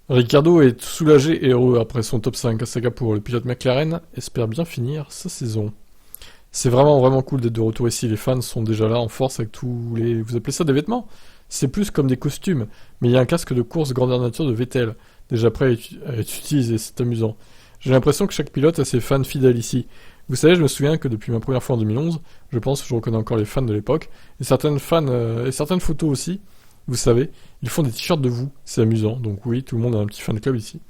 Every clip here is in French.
Ricciardo est soulagé et heureux après son top 5 à Singapour. Le pilote McLaren espère bien finir sa saison. C'est vraiment cool d'être de retour ici. Les fans sont déjà là en force avec tous les... Vous appelez ça des vêtements? C'est plus comme des costumes. Mais il y a un casque de course grandeur nature de Vettel, déjà prêt à être utilisé. C'est amusant. J'ai l'impression que chaque pilote a ses fans fidèles ici. Vous savez, je me souviens que depuis ma première fois en 2011, je pense que je reconnais encore les fans de l'époque, et certaines photos aussi. Vous savez, ils font des t-shirts de vous, c'est amusant, donc oui, tout le monde a un petit fan club ici.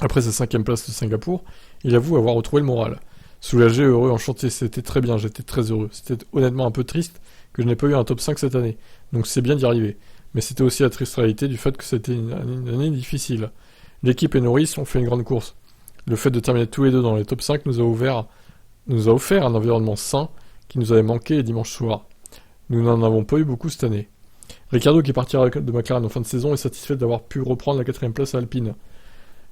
Après sa 5e place de Singapour, il avoue avoir retrouvé le moral. Soulagé, heureux, enchanté, c'était très bien, j'étais très heureux. C'était honnêtement un peu triste que je n'ai pas eu un top 5 cette année, donc c'est bien d'y arriver. Mais c'était aussi la triste réalité du fait que c'était une année difficile. L'équipe et Norris ont fait une grande course. Le fait de terminer tous les deux dans les top 5 nous a offert un environnement sain qui nous avait manqué les dimanches soirs. Nous n'en avons pas eu beaucoup cette année. Ricciardo, qui est parti de McLaren en fin de saison, est satisfait d'avoir pu reprendre la 4e place à Alpine.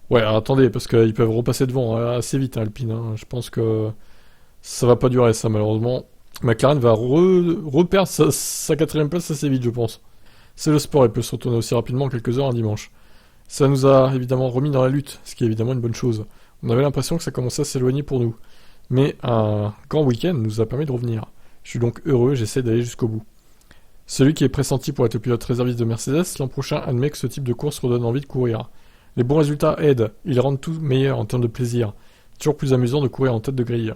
Ouais, alors attendez, parce qu'ils peuvent repasser devant assez vite, hein, Alpine. Hein. Je pense que ça va pas durer, ça, malheureusement. McLaren va reperdre sa 4e place assez vite, je pense. C'est le sport, il peut se retourner aussi rapidement en quelques heures un dimanche. Ça nous a évidemment remis dans la lutte, ce qui est évidemment une bonne chose. On avait l'impression que ça commençait à s'éloigner pour nous. Mais un grand week-end nous a permis de revenir. Je suis donc heureux, j'essaie d'aller jusqu'au bout. Celui qui est pressenti pour être le pilote réserviste de Mercedes, l'an prochain admet que ce type de course redonne envie de courir. Les bons résultats aident, ils rendent tout meilleur en termes de plaisir. Toujours plus amusant de courir en tête de grille.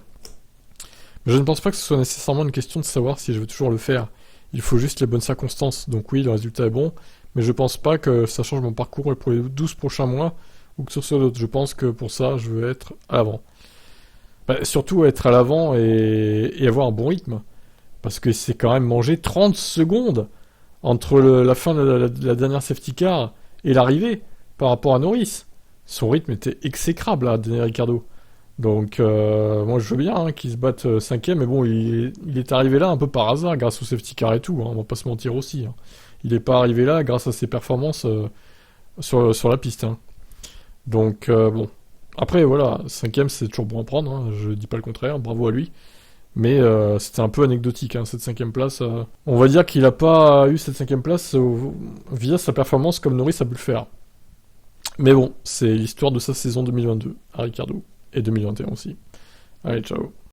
Mais je ne pense pas que ce soit nécessairement une question de savoir si je veux toujours le faire. Il faut juste les bonnes circonstances. Donc oui, le résultat est bon, mais je pense pas que ça change mon parcours pour les 12 prochains mois ou que ce soit d'autres. Je pense que pour ça, je veux être à l'avant. Surtout être à l'avant et avoir un bon rythme. Parce que c'est quand même mangé 30 secondes entre la fin de la dernière safety car et l'arrivée par rapport à Norris. Son rythme était exécrable à Daniel Ricciardo. Donc moi je veux bien qu'il se batte 5ème, mais bon, il est arrivé là un peu par hasard grâce au safety car et tout, hein, on va pas se mentir aussi. Hein. Il n'est pas arrivé là grâce à ses performances sur la piste. Hein. Donc bon. Après voilà, 5ème c'est toujours bon à prendre, hein, je dis pas le contraire, bravo à lui. Mais c'était un peu anecdotique, hein, cette 5ème place. On va dire qu'il n'a pas eu cette 5ème place via sa performance comme Norris a pu le faire. Mais bon, c'est l'histoire de sa saison 2022 à Ricciardo. Et 2021 aussi. Allez, ciao.